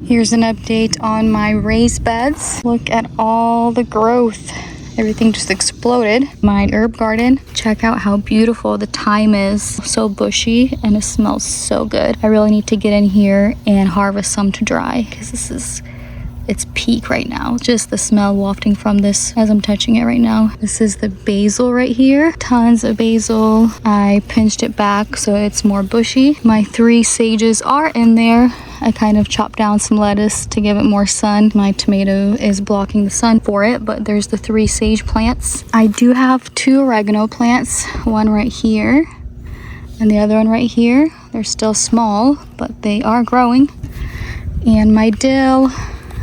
Here's an update on my raised beds. Look at all the growth. Everything just exploded. My herb garden, check out how beautiful the thyme is. So bushy and it smells so good. I really need to get in here and harvest some to dry because this is its peak right now. Just the smell wafting from this as I'm touching it right now. This is the basil right here. Tons of basil. I pinched it back so it's more bushy. My 3 sages are in there. I kind of chopped down some lettuce to give it more sun. My tomato is blocking the sun for it, but there's the 3 sage plants. I do have 2 oregano plants, one right here and the other one right here. They're still small, but they are growing. And my dill,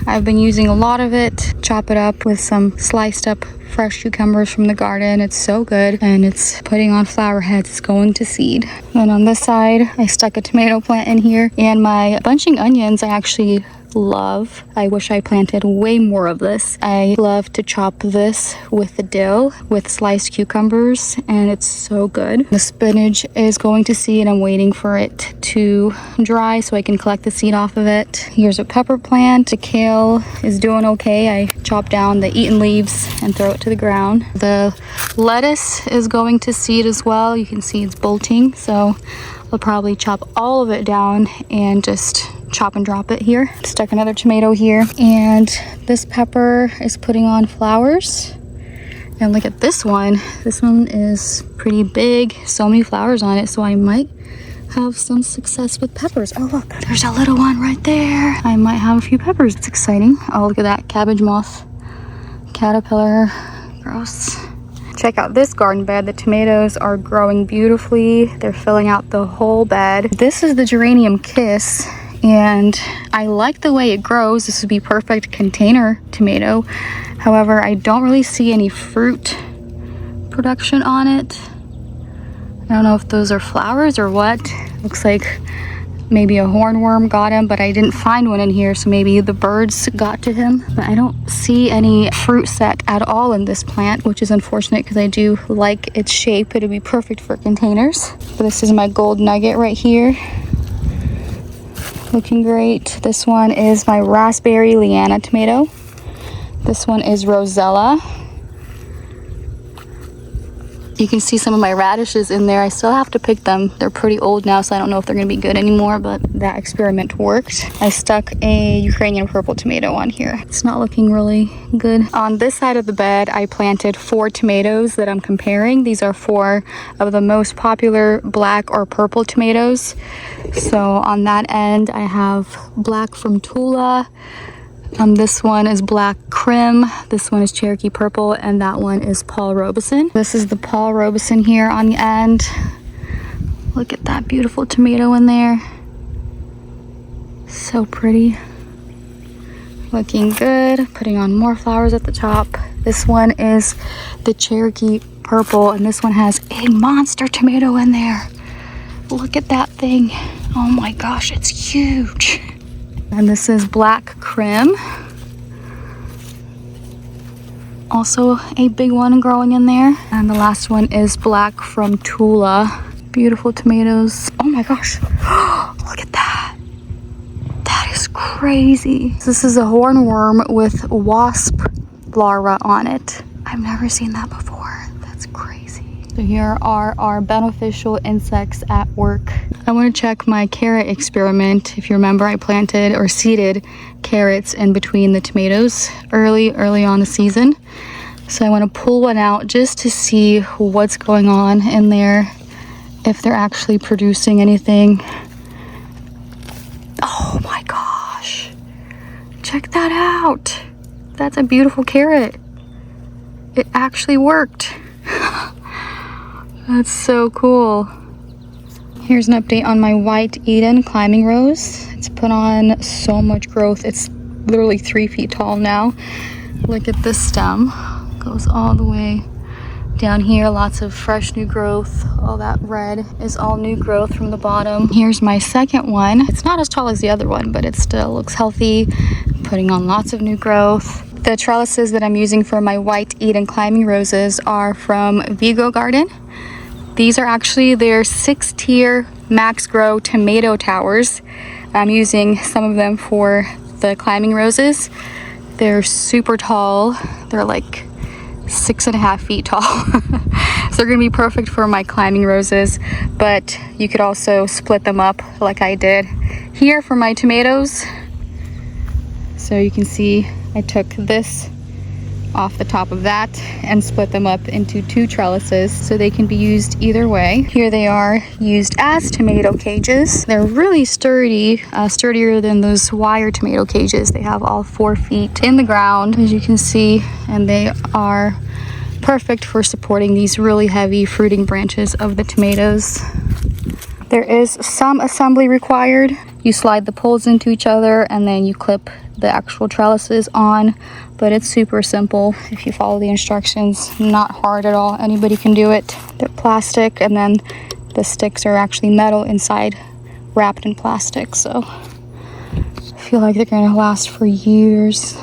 I've been using a lot of it. Chop it up with some sliced up fresh cucumbers from the garden. It's so good and it's putting on flower heads. It's going to seed. Then on this side, I stuck a tomato plant in here, and my bunching onions I actually love. I wish I planted way more of this. I love to chop this with the dill with sliced cucumbers, and it's so good. The spinach is going to seed. I'm waiting for it to dry so I can collect the seed off of it. Here's a pepper plant. The kale is doing okay. I chop down the eaten leaves and throw it to the ground. The lettuce is going to seed as well. You can see it's bolting, so I'll probably chop all of it down and just chop and drop it here. Stuck another tomato here, and this pepper is putting on flowers. And look at this one. This one is pretty big. So many flowers on it, so I might have some success with peppers. Oh look, there's a little one right there. I might have a few peppers. It's exciting. Oh, look at that cabbage moth caterpillar. Gross. Check out this garden bed. The tomatoes are growing beautifully. They're filling out the whole bed. This is the geranium kiss, and I like the way it grows. This would be perfect container tomato. However, I don't really see any fruit production on it. I don't know if those are flowers or what. Looks like maybe a hornworm got him, but I didn't find one in here, so maybe the birds got to him. But I don't see any fruit set at all in this plant, which is unfortunate because I do like its shape. It would be perfect for containers. But this is my gold nugget right here. Looking great. This one is my raspberry Liana tomato. This one is Rosella. You can see some of my radishes in there. I still have to pick them. They're pretty old now, so I don't know if they're gonna be good anymore, but that experiment worked. I stuck a Ukrainian purple tomato on here. It's not looking really good. On this side of the bed, I planted 4 tomatoes that I'm comparing. These are 4 of the most popular black or purple tomatoes. So on that end, I have black from Tula. This one is black Crim, this one is Cherokee Purple, and that one is Paul Robeson. This is the Paul Robeson here on the end. Look at that beautiful tomato in there. So pretty. Looking good. Putting on more flowers at the top. This one is the Cherokee Purple, and this one has a monster tomato in there. Look at that thing. Oh my gosh, it's huge. And this is black Crim. Also a big one growing in there. And the last one is black from Tula. Beautiful tomatoes. Oh my gosh. Look at that. That is crazy. This is a hornworm with wasp larva on it. I've never seen that before. That's crazy. So here are our beneficial insects at work. I want to check my carrot experiment. If you remember, I planted or seeded carrots in between the tomatoes early on the season. So I want to pull one out just to see what's going on in there, if they're actually producing anything. Oh my gosh. Check that out. That's a beautiful carrot. It actually worked. That's so cool. Here's an update on my white Eden climbing rose. It's put on so much growth. It's literally 3 feet tall now. Look at this stem. Goes all the way down here. Lots of fresh new growth. All that red is all new growth from the bottom. Here's my second one. It's not as tall as the other one, but it still looks healthy. Putting on lots of new growth. The trellises that I'm using for my white Eden climbing roses are from Vego Garden. These are actually their 6-tier max grow tomato towers. I'm using some of them for the climbing roses. They're super tall. They're like 6.5 feet tall. So they're gonna be perfect for my climbing roses, but you could also split them up like I did here for my tomatoes. So you can see I took this off the top of that and split them up into 2 trellises so they can be used either way. Here they are used as tomato cages. They're really sturdy, sturdier than those wire tomato cages. They have all 4 feet in the ground, as you can see, and they are perfect for supporting these really heavy fruiting branches of the tomatoes. There is some assembly required. You slide the poles into each other and then you clip the actual trellises on, but it's super simple if you follow the instructions. Not hard at all. Anybody can do it. They're plastic, and then the sticks are actually metal inside, wrapped in plastic, so I feel like they're gonna last for years.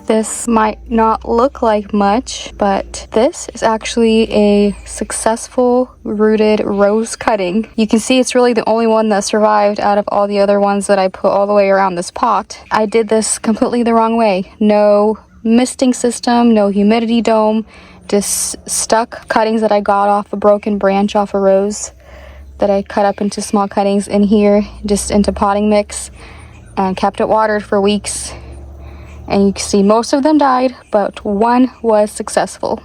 This might not look like much, but this is actually a successful rooted rose cutting. You can see it's really the only one that survived out of all the other ones that I put all the way around this pot. I did this completely the wrong way. No misting system, no humidity dome, just stuck cuttings that I got off a broken branch off a rose that I cut up into small cuttings in here, just into potting mix, and kept it watered for weeks. And you can see most of them died, but one was successful.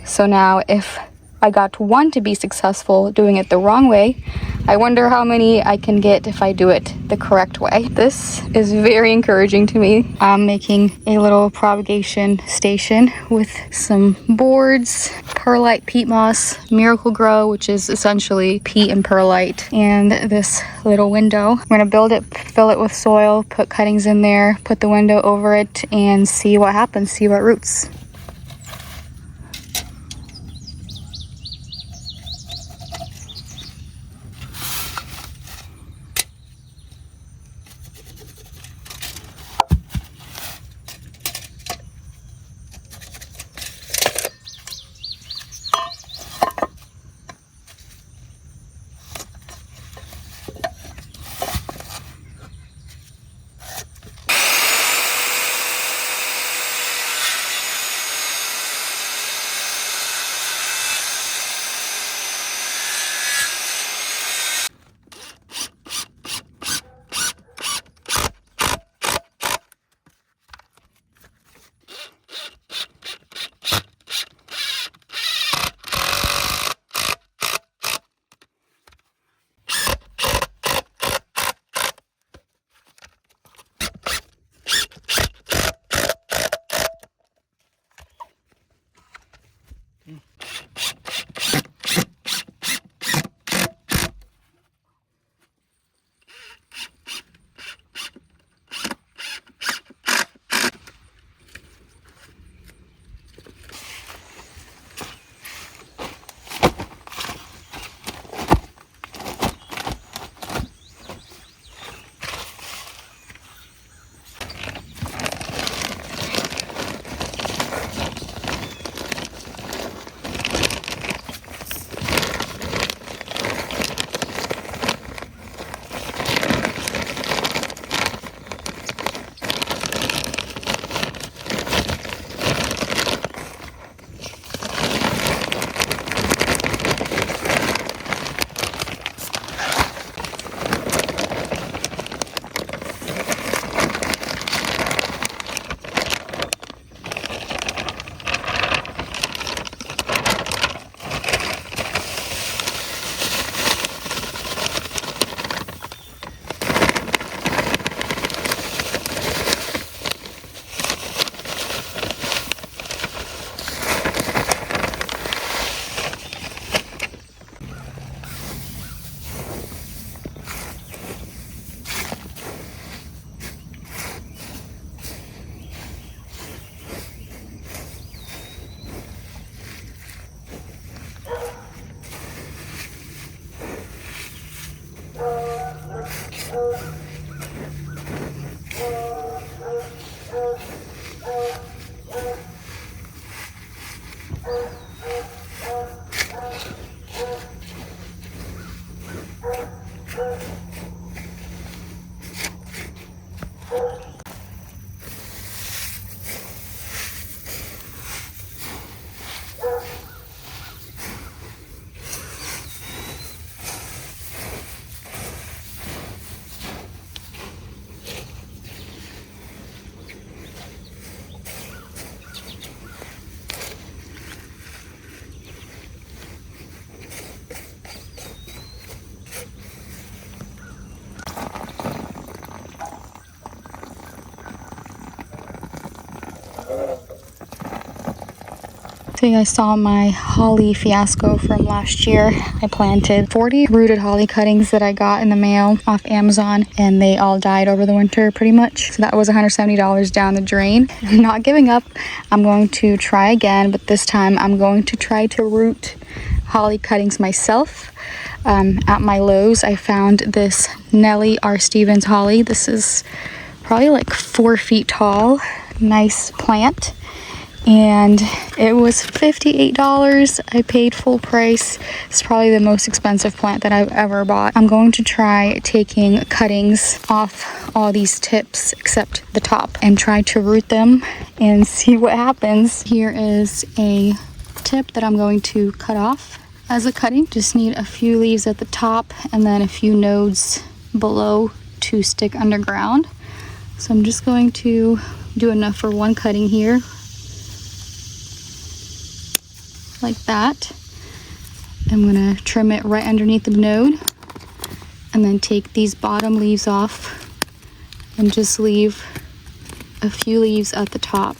So now if I got one to be successful doing it the wrong way, I wonder how many I can get if I do it the correct way. This is very encouraging to me. I'm making a little propagation station with some boards, perlite peat moss, Miracle Grow, which is essentially peat and perlite, and this little window. I'm gonna build it, fill it with soil, put cuttings in there, put the window over it, and see what happens, see what roots. So you guys saw my holly fiasco from last year. I planted 40 rooted holly cuttings that I got in the mail off Amazon, and they all died over the winter pretty much. So that was $170 down the drain. I'm not giving up. I'm going to try again, but this time I'm going to try to root holly cuttings myself. At my Lowe's, I found this Nellie R. Stevens holly. This is probably like 4 feet tall. Nice plant. And it was $58. I paid full price. It's probably the most expensive plant that I've ever bought. I'm going to try taking cuttings off all these tips except the top and try to root them and see what happens. Here is a tip that I'm going to cut off as a cutting. Just need a few leaves at the top and then a few nodes below to stick underground. So I'm just going to do enough for one cutting here. Like that. I'm gonna trim it right underneath the node and then take these bottom leaves off and just leave a few leaves at the top,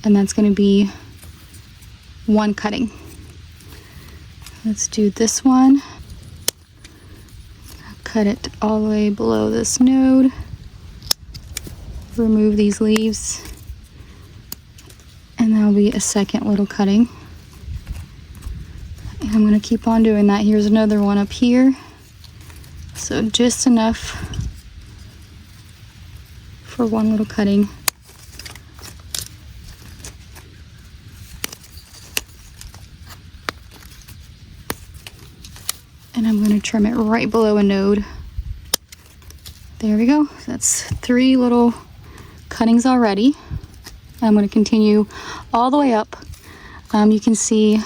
and that's gonna be one cutting. Let's do this one. Cut it all the way below this node. Remove these leaves, and that'll be a second little cutting. And I'm going to keep on doing that. Here's another one up here. So just enough for one little cutting. And I'm going to trim it right below a node. There we go. That's 3 little cuttings already. I'm going to continue all the way up. You can see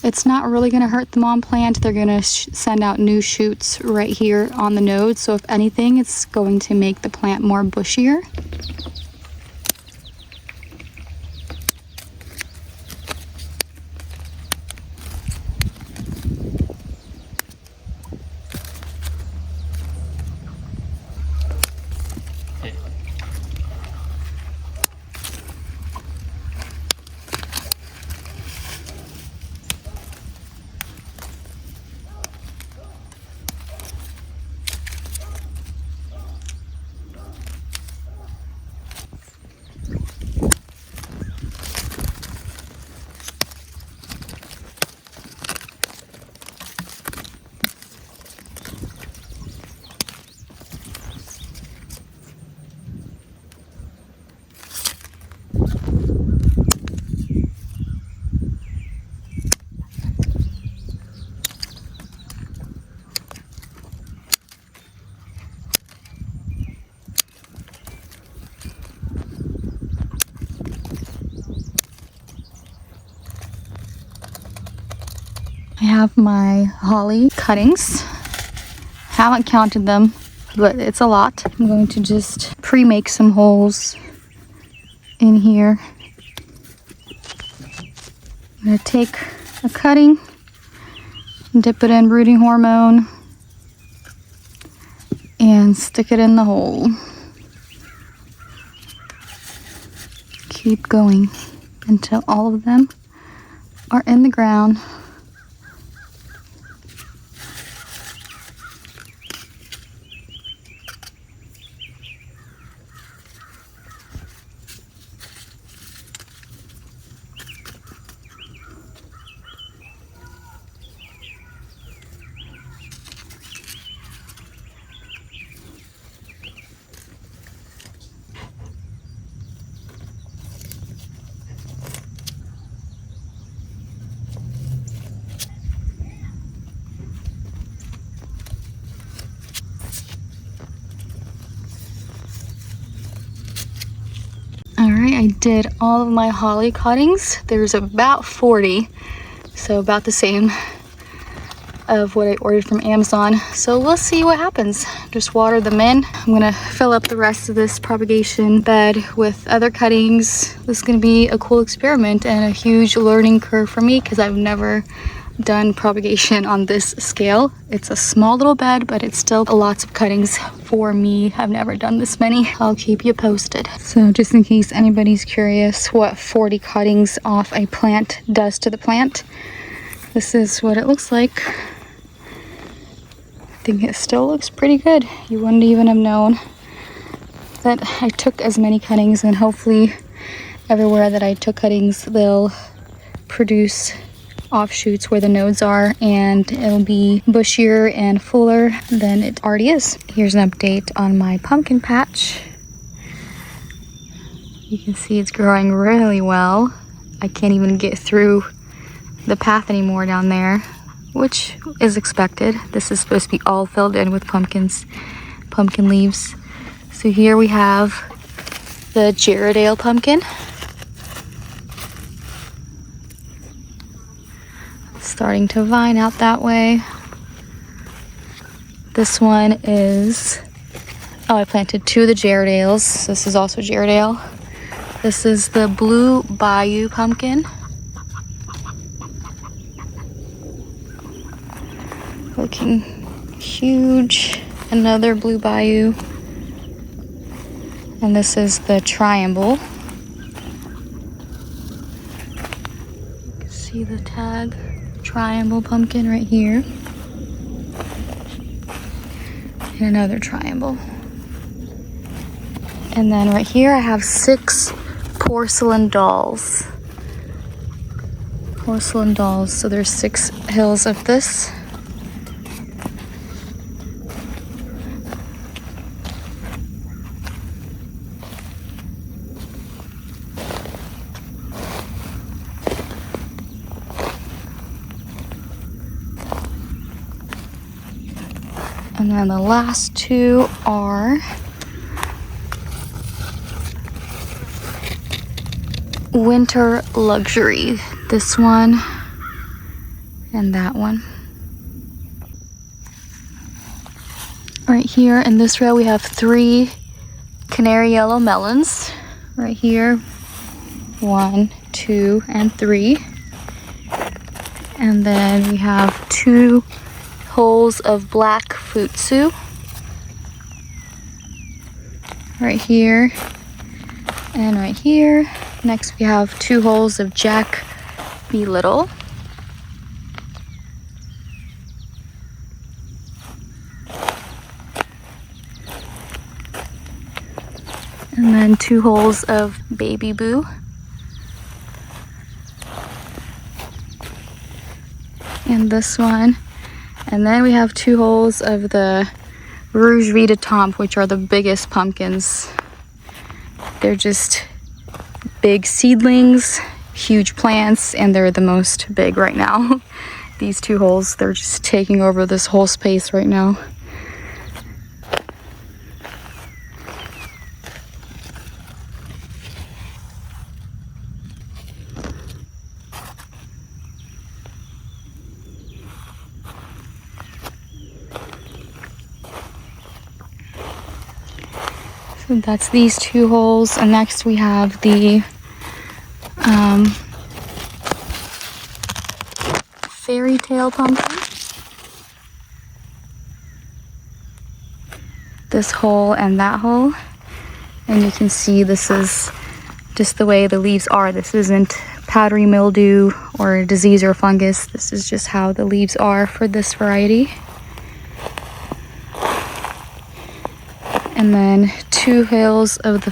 it's not really going to hurt the mom plant. They're going to send out new shoots right here on the node. So if anything, it's going to make the plant more bushier. I have my holly cuttings. Haven't counted them, but it's a lot. I'm going to just pre-make some holes in here. I'm going to take a cutting, dip it in rooting hormone, and stick it in the hole. Keep going until all of them are in the ground. Alright, I did all of my holly cuttings. There's about 40, so about the same of what I ordered from Amazon. So we'll see what happens. Just water them in. I'm gonna fill up the rest of this propagation bed with other cuttings. This is gonna be a cool experiment and a huge learning curve for me because I've never done propagation on this scale. It's a small little bed, but it's still lots of cuttings for me. I've never done this many. I'll keep you posted. So just in case anybody's curious what 40 cuttings off a plant does to the plant, this is what it looks like. I think it still looks pretty good. You wouldn't even have known that I took as many cuttings, and hopefully everywhere that I took cuttings, they'll produce offshoots where the nodes are, and it'll be bushier and fuller than it already is. Here's an update on my pumpkin patch. You can see it's growing really well. I can't even get through the path anymore down there, which is expected. This is supposed to be all filled in with pumpkins, pumpkin leaves. So here we have the Gerardale pumpkin. Starting to vine out that way. This one is, oh, I planted 2 of the Gerardales. This is also Gerardale. This is the Blue Bayou pumpkin. Looking huge. Another Blue Bayou. And this is the Triangle. You can see the tag. Triangle pumpkin right here, and another triangle. And then right here I have 6 porcelain dolls. Porcelain dolls, so there's 6 hills of this. And then the last 2 are Winter Luxury. This one and that one. Right here in this row we have 3 canary yellow melons. Right here, 1, 2, and 3. And then we have 2 holes of black futsu right here and right here. Next we have 2 holes of Jack Beetle. And then 2 holes of Baby Boo. And this one. And then we have 2 holes of the Rouge Vie de Tempe, which are the biggest pumpkins. They're just big seedlings, huge plants, and they're the most big right now. These 2 holes, they're just taking over this whole space right now. So that's these 2 holes, and next we have the fairy tale pumpkin. This hole and that hole, and you can see this is just the way the leaves are. This isn't powdery mildew or disease or fungus. This is just how the leaves are for this variety. And then 2 hills of the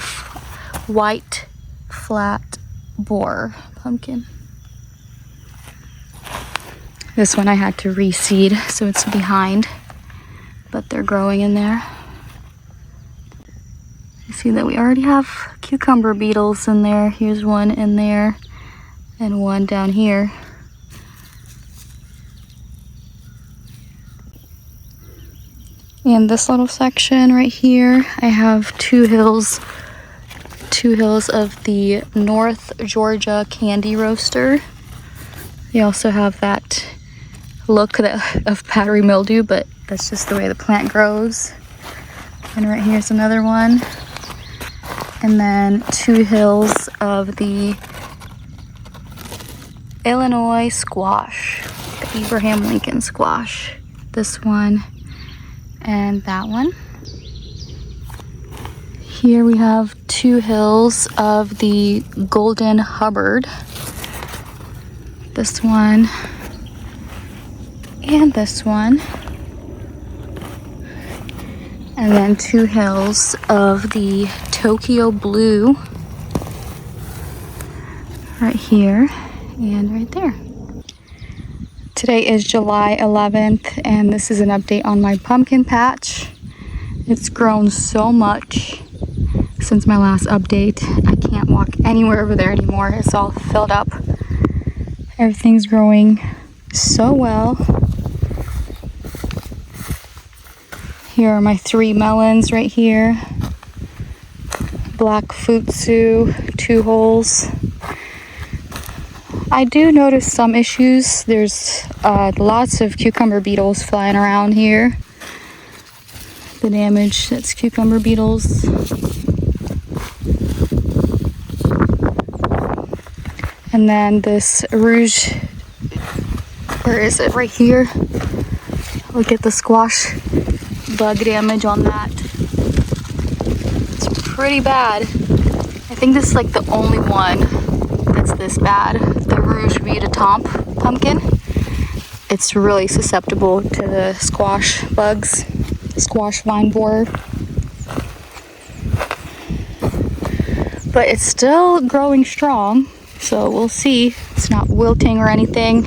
white flat borer pumpkin. This one I had to reseed, so it's behind, but they're growing in there. You see that we already have cucumber beetles in there. Here's one in there and one down here. In this little section right here, I have 2 hills of the North Georgia candy roaster. They also have that look of powdery mildew, but that's just the way the plant grows. And right here's another one. And then 2 hills of the Illinois squash. The Abraham Lincoln squash. This one and that one. Here we have 2 hills of the Golden Hubbard. This one and this one. And then 2 hills of the Tokyo Blue right here and right there. Today is July 11th and this is an update on my pumpkin patch. It's grown so much since my last update. I can't walk anywhere over there anymore. It's all filled up. Everything's growing so well. Here are my 3 melons right here. Black futsu, 2 holes. I do notice some issues. There's lots of cucumber beetles flying around here. The damage, that's cucumber beetles. And then this rouge, where is it? Right here. Look at the squash bug damage on that. It's pretty bad. I think this is like the only one that's this bad. The rouge vita tomp pumpkin. It's really susceptible to the squash bugs, squash vine borer. But it's still growing strong. So we'll see. It's not wilting or anything.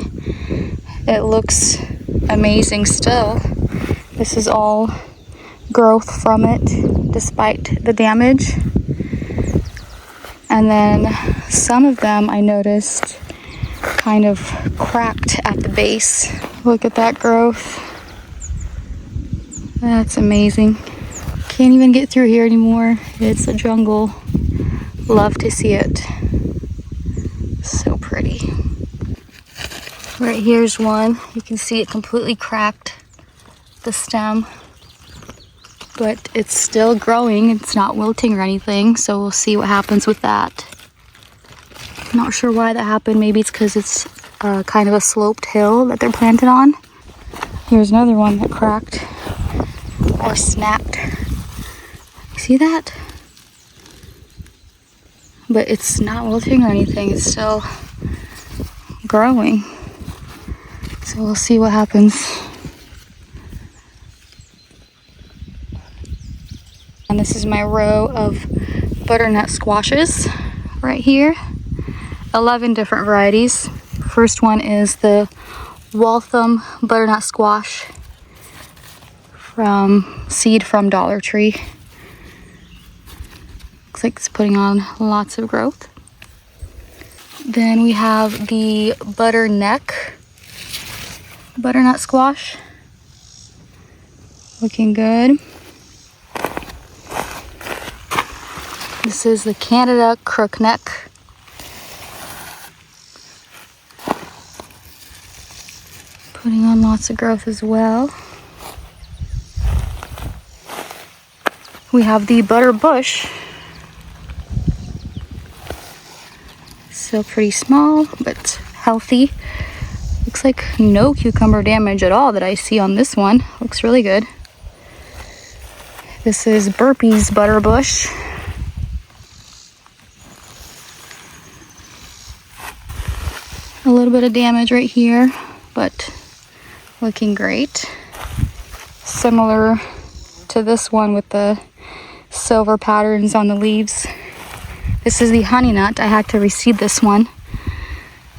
It looks amazing still. This is all growth from it, despite the damage. And then some of them I noticed kind of cracked at the base. Look at that growth. That's amazing. Can't even get through here anymore. It's a jungle. Love to see it. So pretty. Right here's one. You can see it completely cracked the stem, but it's still growing. It's not wilting or anything, so we'll see what happens with that. I'm not sure why that happened. Maybe it's because it's kind of a sloped hill that they're planted on. Here's another one that cracked or snapped. See that? But it's not wilting or anything. It's still growing. So we'll see what happens. And this is my row of butternut squashes right here. 11 different varieties. First one is the Waltham butternut squash from seed from Dollar Tree. Looks like it's putting on lots of growth. Then we have the Butterneck butternut squash. Looking good. This is the Canada Crookneck. Putting on lots of growth as well. We have the Butter Bush. Still pretty small, but healthy. Looks like no cucumber damage at all that I see on this one. Looks really good. This is Burpee's Butter Bush. A little bit of damage right here, but looking great. Similar to this one with the silver patterns on the leaves. This is the honey nut. I had to reseed this one.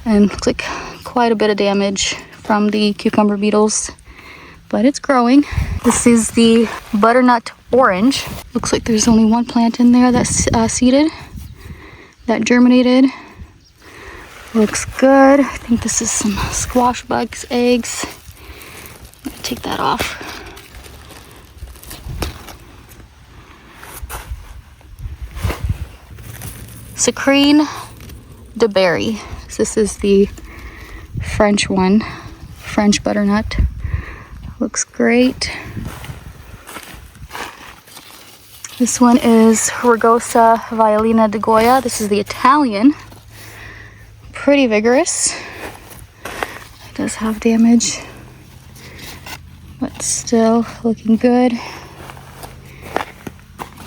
And looks like quite a bit of damage from the cucumber beetles. But it's growing. This is the butternut orange. Looks like there's only one plant in there that's seeded. That germinated. Looks good. I think this is some squash bugs, eggs. I'm gonna take that off. Sucrine de Berry. So this is the French one, French butternut. Looks great. This one is Rugosa Violina de Goya. This is the Italian. Pretty vigorous. It does does have damage, but still looking good.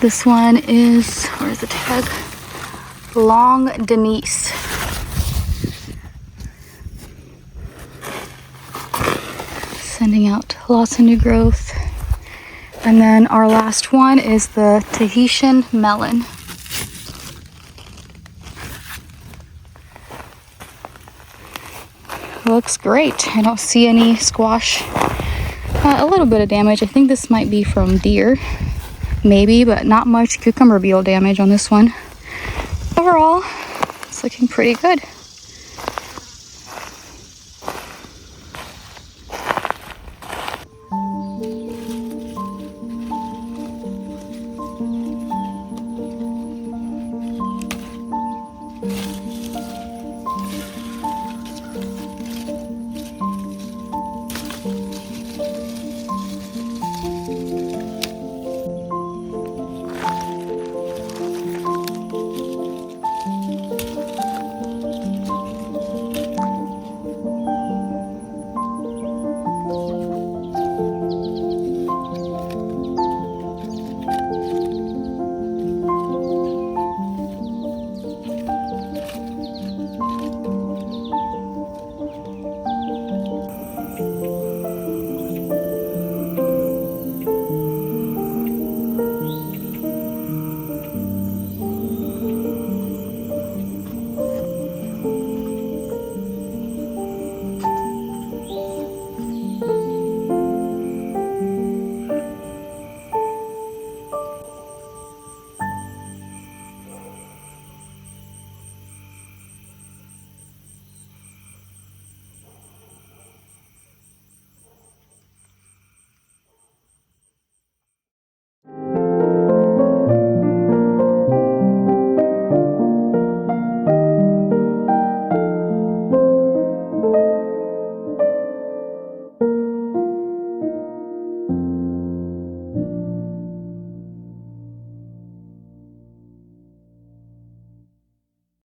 This one is, where's the tag? Long Denise. Sending out lots of new growth. And then our last one is the Tahitian melon. Looks great. I don't see any squash. A little bit of damage. I think this might be from deer. Maybe, but not much cucumber beetle damage on this one. Overall, it's looking pretty good.